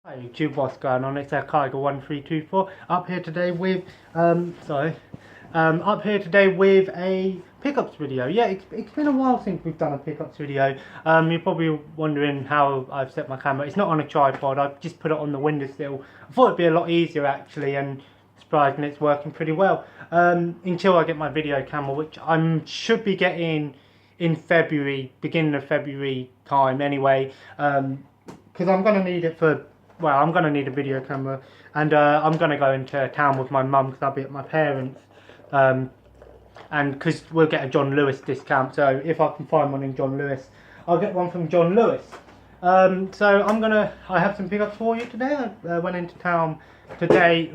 Hi YouTube, what's going on? It's Kiger1324 up here today with a pickups video. Yeah, it's been a while since we've done a pickups video. You're probably wondering how I've set my camera. It's not on a tripod. I've just put it on the windowsill. I thought it'd be a lot easier actually, and surprisingly it's working pretty well. Until I get my video camera, which I should be getting in February, beginning of February time anyway. Because I'm gonna need it for. Well, I'm going to need a video camera, and I'm going to go into town with my mum because I'll be at my parents', and because we'll get a John Lewis discount, so if I can find one in John Lewis, I'll get one from John Lewis. So I have some pickups for you today. I went into town today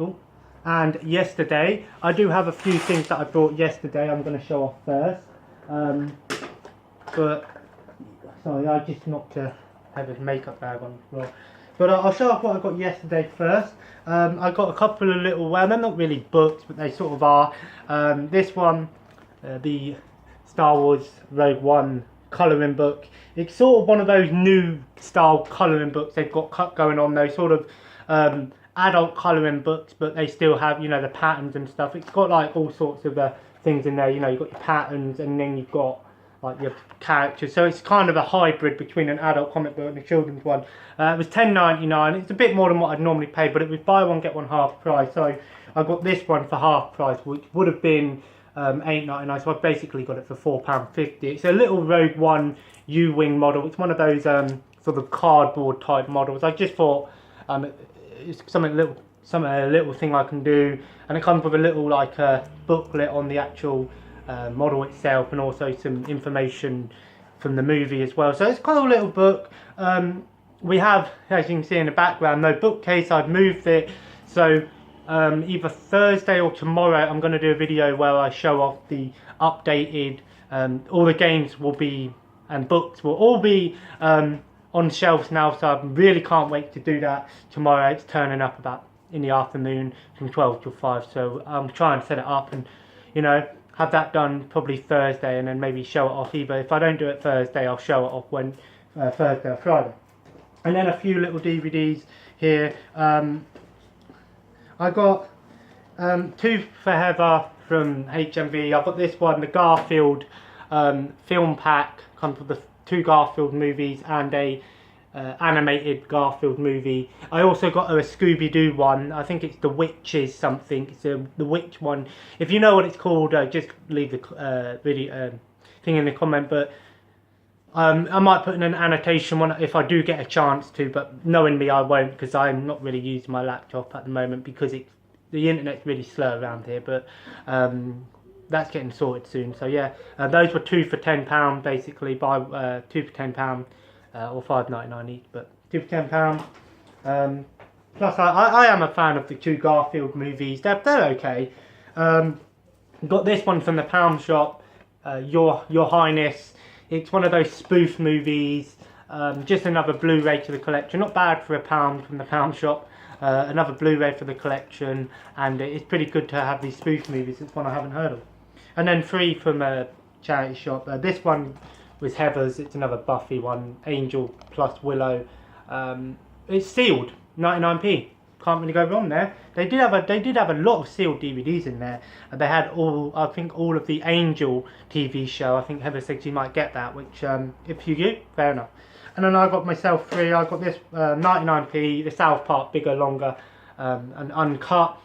and yesterday. I do have a few things that I brought yesterday I'm going to show off first, but sorry, I just knocked a heavy makeup bag on the floor. But I'll show off what I got yesterday first. I got a couple of little, well, they're not really books, but they sort of are. This one, the Star Wars Rogue One colouring book. It's sort of one of those new style colouring books they've got going on, those sort of adult colouring books, but they still have, you know, the patterns and stuff. It's got like all sorts of things in there, you know, you've got your patterns and then you've got like your characters, so it's kind of a hybrid between an adult comic book and a children's one. It was $10.99. It's a bit more than what I'd normally pay, but it was buy one get one half price. So I got this one for half price, which would have been $8.99. So I basically got it for £4.50. It's a little Rogue One U-wing model. It's one of those sort of cardboard type models. I just thought it's a little thing I can do, and it comes with a little like booklet on the actual model itself, and also some information from the movie as well. So it's quite a little book. We have, as you can see in the background, no bookcase. I've moved it, so either Thursday or tomorrow I'm going to do a video where I show off the updated, all the games will be, and books will all be on shelves now, so I really can't wait to do that tomorrow. It's turning up about in the afternoon from 12 till 5, so I'm trying to set it up and, you know, have that done probably Thursday, and then maybe show it off either. If I don't do it Thursday, I'll show it off when Thursday or Friday. And then a few little DVDs here. I got two for Heather from HMV. I've got this one, the Garfield film pack. Comes with the two Garfield movies and a animated Garfield movie. I also got her a Scooby-Doo one. I think it's The Witches something. It's the Witch one. If you know what it's called, just leave the video thing in the comment. But I might put in an annotation one if I do get a chance to, but knowing me, I won't, because I'm not really using my laptop at the moment because the internet's really slow around here. But that's getting sorted soon. So yeah, those were two for £10 basically. Buy two for £10. Or $5.99 each, but two for £10. Plus, I am a fan of the two Garfield movies. They're okay. Got this one from the Pound Shop, Your Highness. It's one of those spoof movies. Just another Blu-ray to the collection. Not bad for £1 from the Pound Shop. Another Blu-ray for the collection, and it's pretty good to have these spoof movies. It's one I haven't heard of. And then free from a charity shop. This one was Heather's. It's another Buffy one, Angel plus Willow. It's sealed, 99p. Can't really go wrong there. They did have a lot of sealed DVDs in there. They had I think all of the Angel TV show. I think Heather said she might get that, which if you do, fair enough. And then I got myself free. I got this 99p, the South Park bigger, longer, and uncut.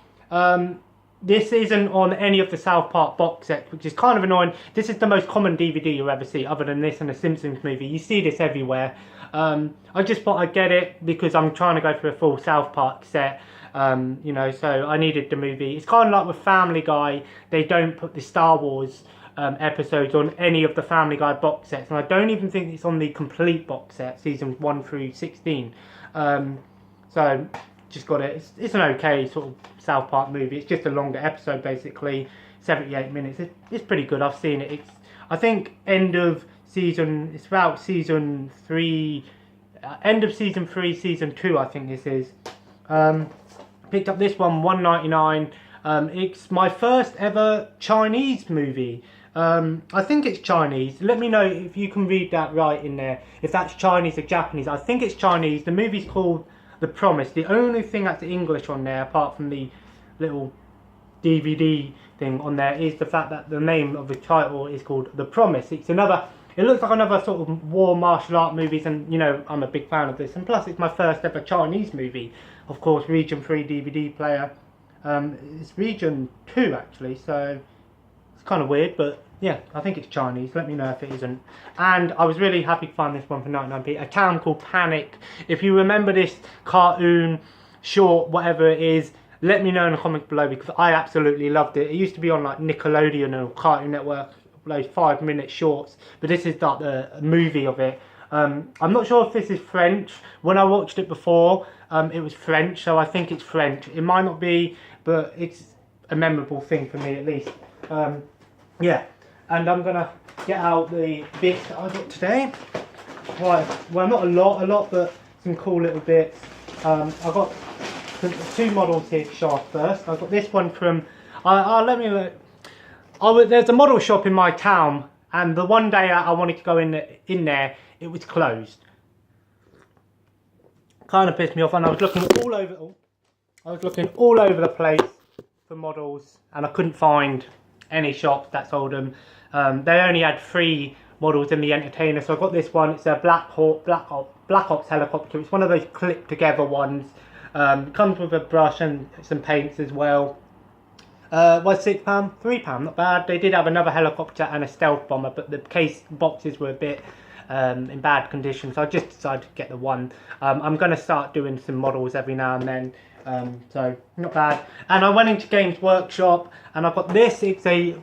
This isn't on any of the South Park box sets, which is kind of annoying. This is the most common DVD you'll ever see, other than this and the Simpsons movie. You see this everywhere. I just thought I'd get it because I'm trying to go for a full South Park set. You know, so I needed the movie. It's kind of like with Family Guy. They don't put the Star Wars episodes on any of the Family Guy box sets. And I don't even think it's on the complete box set, seasons 1 through 16. So just got it. It's an okay sort of South Park movie. It's just a longer episode basically, 78 minutes. It's pretty good. I've seen it. I think end of season, it's about season 3, end of season 3, season 2 I think this is. Picked up this one, $1.99. It's my first ever Chinese movie. I think it's Chinese. Let me know if you can read that right in there, if that's Chinese or Japanese. I think it's Chinese. The movie's called The Promise. The only thing that's English on there, apart from the little DVD thing on there, is the fact that the name of the title is called The Promise. It looks like another sort of war martial art movies, and you know, I'm a big fan of this, and plus it's my first ever Chinese movie. Of course, Region 3 DVD player. It's Region 2 actually, so it's kind of weird, but yeah, I think it's Chinese. Let me know if it isn't. And I was really happy to find this one for 99p. A Town Called Panic. If you remember this cartoon, short, whatever it is, let me know in the comments below, because I absolutely loved it. It used to be on like Nickelodeon or Cartoon Network, those 5-minute shorts, but this is like the movie of it. I'm not sure if this is French. When I watched it before, it was French, so I think it's French. It might not be, but it's a memorable thing for me at least. Yeah, and I'm gonna get out the bits that I got today. Right, well, not a lot, but some cool little bits. I've got 2 models here to show off first. I've got this one from, let me look. There's a model shop in my town, and the one day I wanted to go in there, it was closed. Kind of pissed me off, and I was looking all over the place for models, and I couldn't find any shops that sold them. They only had 3 models in the Entertainer, so I got this one. It's a Black Ops helicopter. It's one of those clip together ones. Comes with a brush and some paints as well. Was £6, £3, not bad. They did have another helicopter and a stealth bomber, but the case boxes were a bit in bad condition, so I just decided to get the one. I'm going to start doing some models every now and then, so not bad. And I went into Games Workshop and I got this. It's a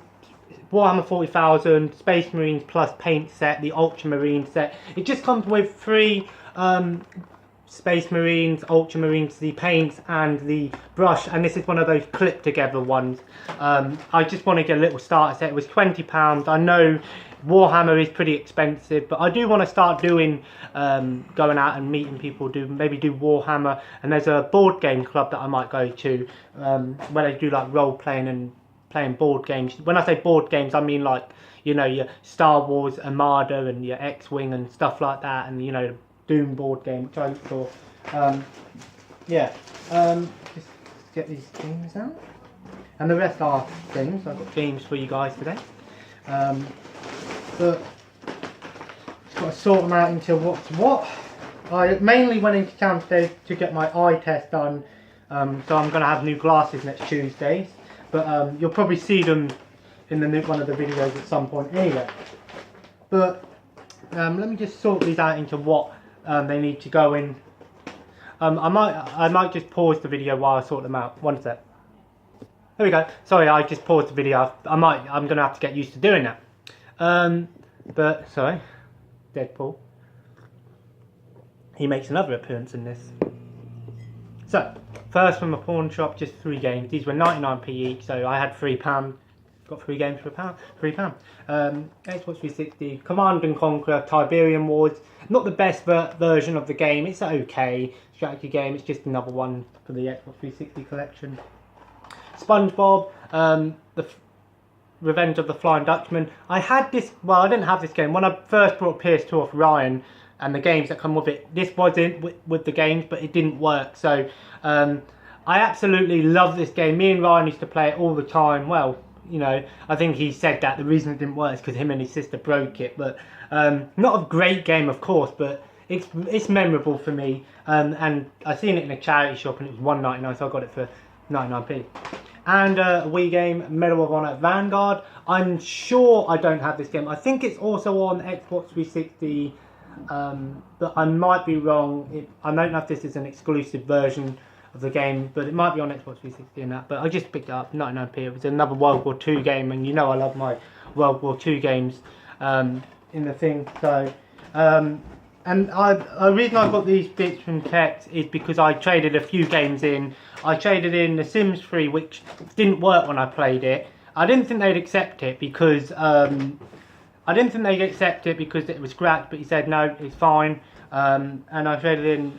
Warhammer 40,000 Space Marines plus paint set, the Ultramarine set. It just comes with 3 Space Marines, Ultramarines, the paints and the brush, and this is one of those clip together ones. I just want to get a little starter set. It was £20. I know Warhammer is pretty expensive, but I do want to start doing going out and meeting people, maybe do Warhammer, and there's a board game club that I might go to where they do like role playing and playing board games. When I say board games, I mean like, you know, your Star Wars Armada and your X-Wing and stuff like that, and you know, the Doom board game, which I look for. Yeah, just get these games out, and the rest are games. I've got games for you guys today, but just got to sort them out into what's what. I mainly went into town today to get my eye test done, so I'm going to have new glasses next Tuesdays, but you'll probably see them in one of the videos at some point anyway. But let me just sort these out into what they need to go in. I might just pause the video while I sort them out. One sec. There we go. Sorry, I just paused the video. I'm gonna have to get used to doing that. But sorry, Deadpool. He makes another appearance in this. So first from a pawn shop, just 3 games. These were 99p each, so I had £3. Got 3 games for £3. Xbox 360, Command and Conquer, Tiberian Wars. Not the best version of the game. It's an okay strategy game. It's just another one for the Xbox 360 collection. SpongeBob, the Revenge of the Flying Dutchman. I had this. Well, I didn't have this game when I first brought PS2 off Ryan, and the games that come with it. This wasn't with the games, but it didn't work. So I absolutely love this game. Me and Ryan used to play it all the time. Well, you know, I think he said that the reason it didn't work is because him and his sister broke it. But not a great game, of course, but it's memorable for me. And I seen it in a charity shop and it was £1.99, so I got it for 99p. And a Wii game, Medal of Honor Vanguard. I'm sure I don't have this game. I think it's also on Xbox 360, but I might be wrong. I don't know if this is an exclusive version of the game, but it might be on Xbox 360 and that. But I just picked it up, 99p. It was another World War II game, and you know I love my World War II games in the thing. So, and the reason I got these bits from Tex is because I traded a few games in. I traded in The Sims 3, which didn't work when I played it. I didn't think they'd accept it because it was scratched, but he said no, it's fine. And I traded in,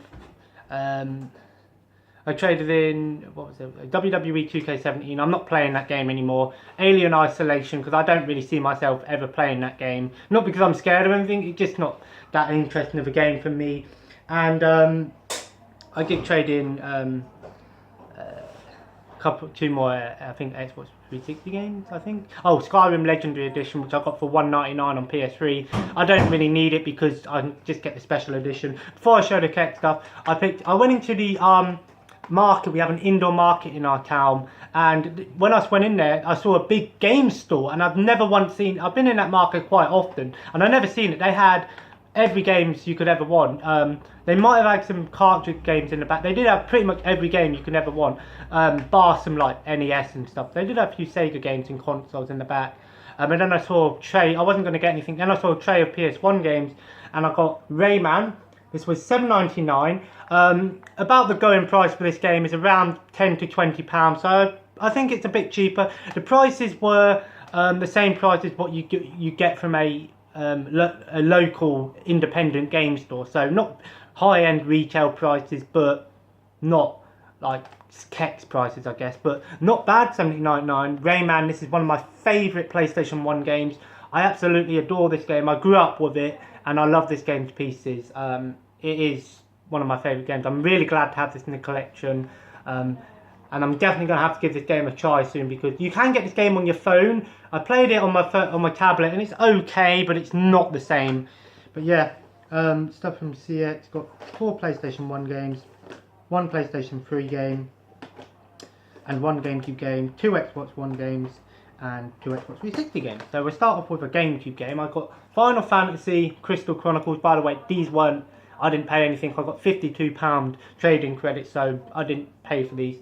what was it, WWE 2K17. I'm not playing that game anymore. Alien Isolation, because I don't really see myself ever playing that game. Not because I'm scared of anything, it's just not that interesting of a game for me. And I did trade in two more, I think Xbox 360 games. I think. Oh, Skyrim Legendary Edition, which I got for $1.99 on PS3. I don't really need it because I can just get the special edition. Before I show the tech stuff, I went into the market. We have an indoor market in our town, and when I went in there, I saw a big game store, and I've never once seen. I've been in that market quite often, and I've never seen it. They had every games you could ever want. They might have had some cartridge games in the back. They did have pretty much every game you could ever want, bar some like NES and stuff. They did have a few Sega games and consoles in the back. And then I saw a tray. I wasn't going to get anything. Then I saw a tray of PS1 games, and I got Rayman. This was $7.99. About the going price for this game is around £10 to £20. So I think it's a bit cheaper. The prices were the same price as what you get from a local independent game store. So not high-end retail prices, but not like Kex prices, I guess. But not bad, $17.99. Rayman, this is one of my favourite PlayStation 1 games. I absolutely adore this game. I grew up with it, and I love this game to pieces. It is one of my favourite games. I'm really glad to have this in the collection. And I'm definitely going to have to give this game a try soon, because you can get this game on your phone. I played it on my tablet, and it's okay, but it's not the same. But yeah, stuff from CX. Got 4 PlayStation 1 games, 1 PlayStation 3 game, and 1 GameCube game, 2 Xbox One games, and 2 Xbox 360 games. So we'll start off with a GameCube game. I got Final Fantasy Crystal Chronicles. By the way, these weren't, I didn't pay anything. I got £52 trading credit, so I didn't pay for these.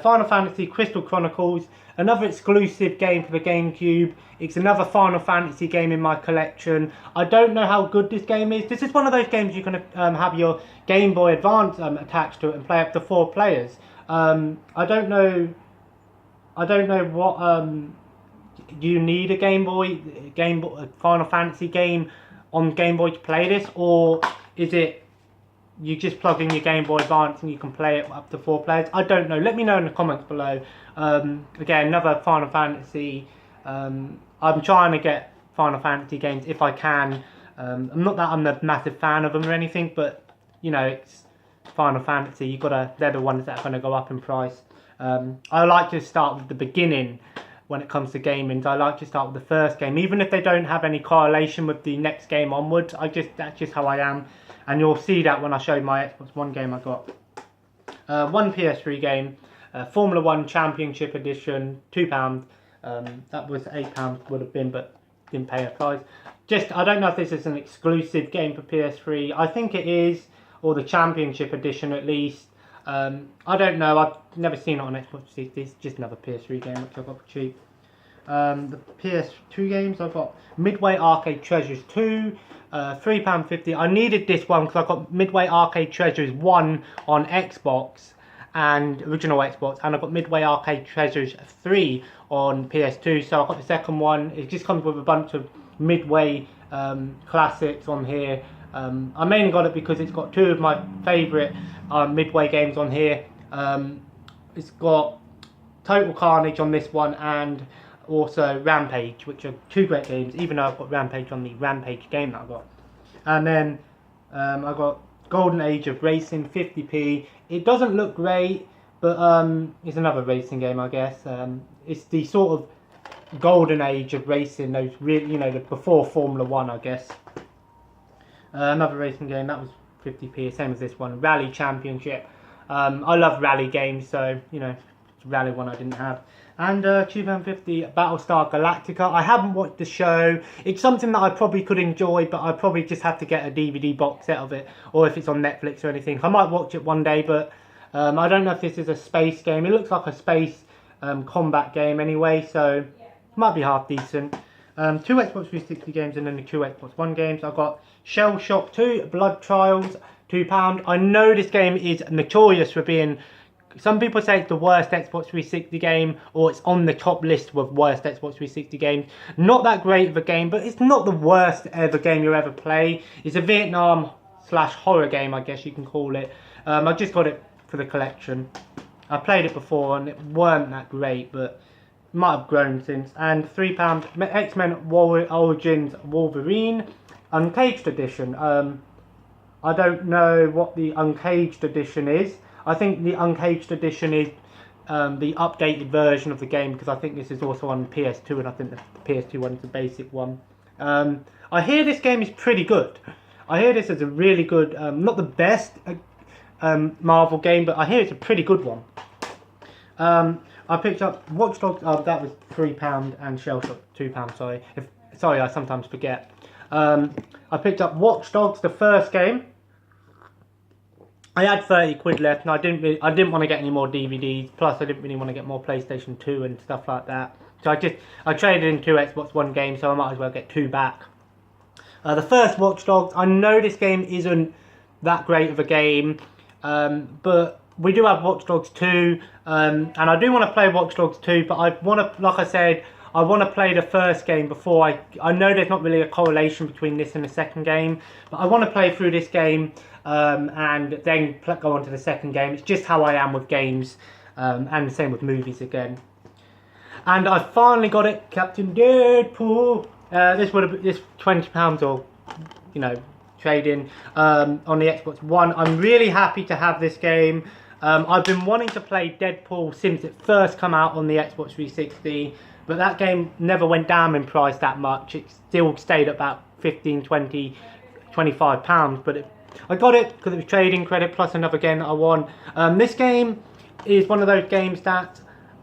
Final Fantasy Crystal Chronicles, another exclusive game for the GameCube. It's another Final Fantasy game in my collection. I don't know how good this game is. This is one of those games you can have your Game Boy Advance attached to it and play up to 4 players. I don't know what you need a Game Boy Final Fantasy game on Game Boy to play this, or is it you just plug in your Game Boy Advance and you can play it up to 4 players? I don't know. Let me know in the comments below. Again, another Final Fantasy. I'm trying to get Final Fantasy games if I can. Not that I'm a massive fan of them or anything, but you know, it's Final Fantasy. They're the ones that are going to go up in price. I like to start with the beginning when it comes to gaming. I like to start with the first game, even if they don't have any correlation with the next game onwards. That's just how I am. And you'll see that when I show my Xbox One game I got. 1 PS3 game, Formula 1 Championship Edition, £2. That was £8 would have been, but didn't pay a price. I don't know if this is an exclusive game for PS3. I think it is, or the Championship Edition at least. I don't know. I've never seen it on Xbox 360. It's just another PS3 game which I got for cheap. The PS2 games, I've got Midway Arcade Treasures 2, £3.50. I needed this one because I got Midway Arcade Treasures 1 on Xbox and original Xbox, and I got Midway Arcade Treasures 3 on PS2. So I got the second one. It just comes with a bunch of Midway classics on here. I mainly got it because it's got 2 of my favourite Midway games on here. It's got Total Carnage on this one, and also Rampage, which are 2 great games, even though I've got Rampage on the Rampage game that I got. And then I got Golden Age of Racing, 50p. It doesn't look great, but it's another racing game, I guess. It's the sort of golden age of racing, those really, you know, the before Formula 1, I guess. Another racing game, that was 50p, same as this one, Rally Championship. I love rally games, so, you know, it's a rally one I didn't have. And £2.50 Battlestar Galactica. I haven't watched the show. It's something that I probably could enjoy, but I probably just have to get a DVD box set of it, or if it's on Netflix or anything. I might watch it one day, but I don't know if this is a space game. It looks like a space combat game anyway, so it might be half decent. 2 Xbox 360 games and then the 2 Xbox One games. I've got Shell Shock 2, Blood Trials, £2. I know this game is notorious for being, some people say it's the worst Xbox 360 game, or it's on the top list with worst Xbox 360 games. Not that great of a game, but it's not the worst ever game you'll ever play. It's a Vietnam/horror game, I guess you can call it. I just got it for the collection. I played it before and it weren't that great, but it might have grown since. And £3, X-Men Origins Wolverine Uncaged Edition. I don't know what the Uncaged edition is. I think the Uncaged edition is the updated version of the game, because I think this is also on PS2, and I think the PS2 one is the basic one. I hear this game is pretty good. I hear this is a really good, not the best Marvel game, but I hear it's a pretty good one. I picked up Watch Dogs. That was £3 and Shell Shock £2. Sorry, I sometimes forget. I picked up Watch Dogs, the first game. I had 30 quid left, and I didn't want to get any more DVDs. Plus, I didn't really want to get more PlayStation 2 and stuff like that. So I traded in 2 Xbox One games, so I might as well get 2 back. The first Watch Dogs, I know this game isn't that great of a game, but we do have Watch Dogs 2, and I do want to play Watch Dogs 2, but I want to, like I said, I want to play the first game before I know there's not really a correlation between this and the second game, but I want to play through this game and then go on to the second game. It's just how I am with games, and the same with movies again. And I finally got it, Captain Deadpool. This £20 or, you know, trade-in on the Xbox One. I'm really happy to have this game. I've been wanting to play Deadpool since it first came out on the Xbox 360, but that game never went down in price that much. It still stayed at about 15, 20, £25, but I got it because it was trading credit plus another game that I won. This game is one of those games that's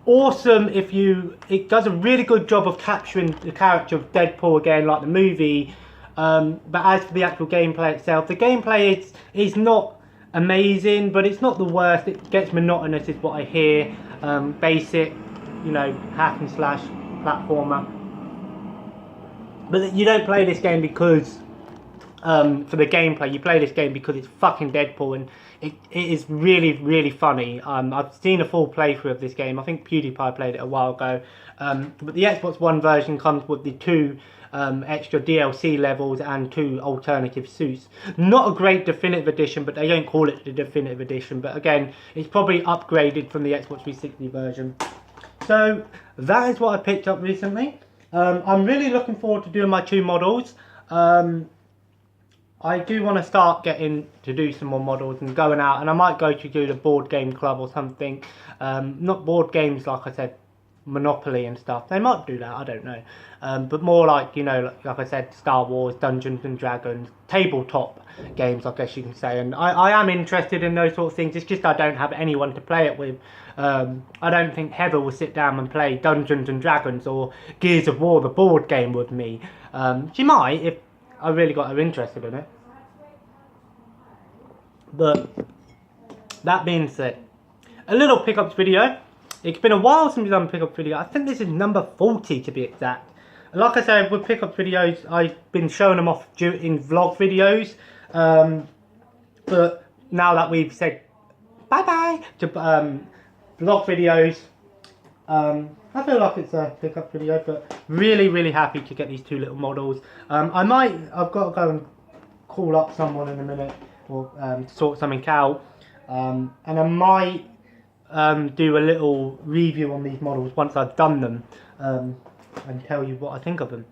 awesome it does a really good job of capturing the character of Deadpool again, like the movie. But as for the actual gameplay itself, the gameplay is not amazing, but it's not the worst. It gets monotonous is what I hear. Basic, you know, hack and slash platformer. But you don't play this game because for the gameplay. You play this game because it's fucking Deadpool, and it is really, really funny. I've seen a full playthrough of this game. I think PewDiePie played it a while ago. But the Xbox One version comes with the 2 extra DLC levels and 2 alternative suits. Not a great definitive edition, but they don't call it the definitive edition. But again, it's probably upgraded from the Xbox 360 version. So that is what I picked up recently. I'm really looking forward to doing my 2 models. I do want to start getting to do some more models and going out, and I might go to do the board game club or something. Not board games, like I said, Monopoly and stuff. They might do that, I don't know. But more like, you know, like I said, Star Wars, Dungeons and Dragons, tabletop games, I guess you can say. And I am interested in those sort of things. It's just I don't have anyone to play it with. I don't think Heather will sit down and play Dungeons and Dragons or Gears of War, the board game, with me. She might, if I really got her interested in it. But that being said, a little pickups video. It's been a while since we've done a pickup video. I think this is number 40 to be exact. Like I said, with pickup videos, I've been showing them off in vlog videos. But now that we've said bye-bye to vlog videos, I feel like it's a pickup video, but really, really happy to get these 2 little models. I've got to go and call up someone in a minute, or to sort something out. And I might do a little review on these models once I've done them, and tell you what I think of them.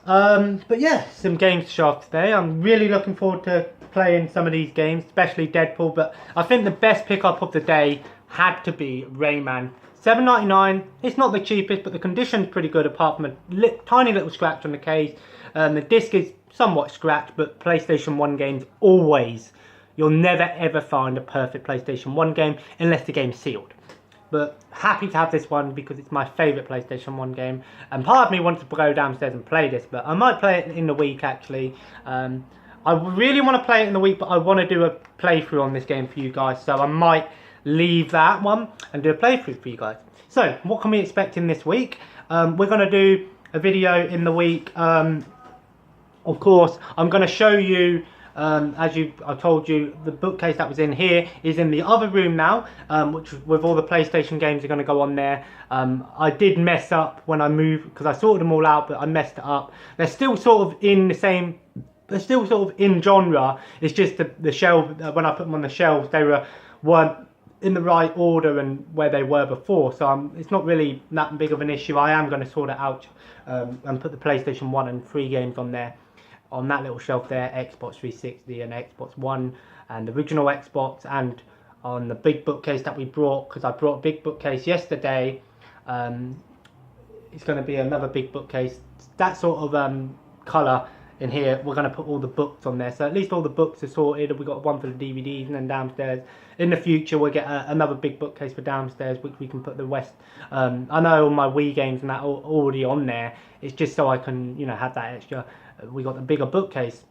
But yeah, some games to show off today. I'm really looking forward to playing some of these games, especially Deadpool, but I think the best pickup of the day had to be Rayman. $7.99. It's not the cheapest, but the condition's pretty good apart from a tiny little scratch on the case. The disc is somewhat scratched, but PlayStation 1 games always, you'll never ever find a perfect PlayStation 1 game unless the game's sealed. But happy to have this one because it's my favourite PlayStation 1 game. And part of me wants to go downstairs and play this, but I might play it in the week actually. I really want to play it in the week, but I want to do a playthrough on this game for you guys. So I might leave that one and do a playthrough for you guys. So what can we expect in this week? We're going to do a video in the week. Of course, I'm going to show you, as I told you, the bookcase that was in here is in the other room now, which with all the PlayStation games are going to go on there. I did mess up when I moved because I sorted them all out, but I messed it up. They're still sort of in the same, they're still sort of in genre. It's just the shelf, when I put them on the shelves, they weren't in the right order and where they were before. So it's not really that big of an issue. I am going to sort it out and put the PlayStation 1 and 3 games on there. on that little shelf there, Xbox 360 and Xbox One and the original Xbox, and on the big bookcase that we brought, because I brought a big bookcase yesterday. It's going to be another big bookcase, that sort of colour in here. We're going to put all the books on there, so at least all the books are sorted. We've got one for the DVDs, and then downstairs in the future we'll get another big bookcase for downstairs, which we can put the West. I know all my Wii games and that are already on there. It's just so I can, you know, have that extra. We got the bigger bookcase.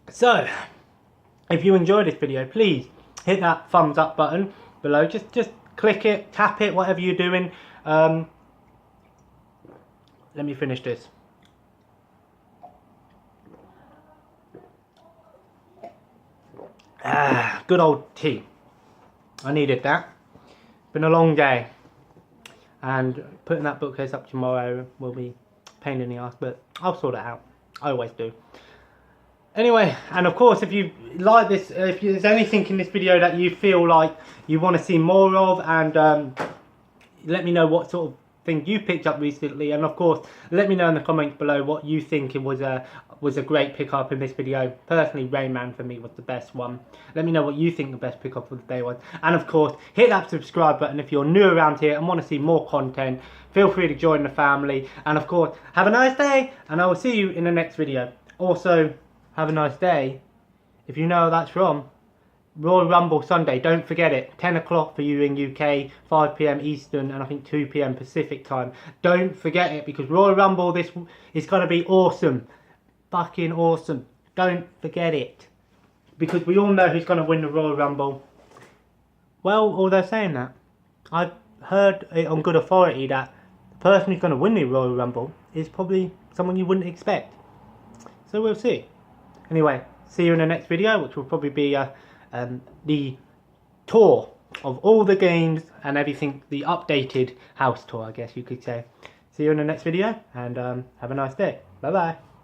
So if you enjoyed this video, please hit that thumbs up button below. Just click it, tap it, whatever you're doing. Let me finish this. Good old tea. I needed that. Been a long day, and putting that bookcase up tomorrow will be a pain in the ass, but I'll sort it out. I always do. Anyway, and of course, if you like this, if there's anything in this video that you feel like you want to see more of, and let me know what sort of thing you picked up recently, and of course let me know in the comments below what you think it was a great pickup in this video. Personally, Rayman for me was the best one. Let me know what you think the best pickup of the day was, and of course hit that subscribe button if you're new around here and want to see more content. Feel free to join the family, and of course have a nice day, and I will see you in the next video. Also, have a nice day, if you know where that's from, Royal Rumble Sunday, don't forget it, 10 o'clock for you in UK, 5 PM Eastern, and I think 2 PM Pacific time. Don't forget it, because Royal Rumble, this is going to be awesome. Fucking awesome. Don't forget it. Because we all know who's going to win the Royal Rumble. Well, although saying that, I've heard it on good authority that the person who's going to win the Royal Rumble is probably someone you wouldn't expect. So we'll see. Anyway, see you in the next video, which will probably be the tour of all the games and everything, the updated house tour, I guess you could say. See you in the next video, and have a nice day. Bye bye.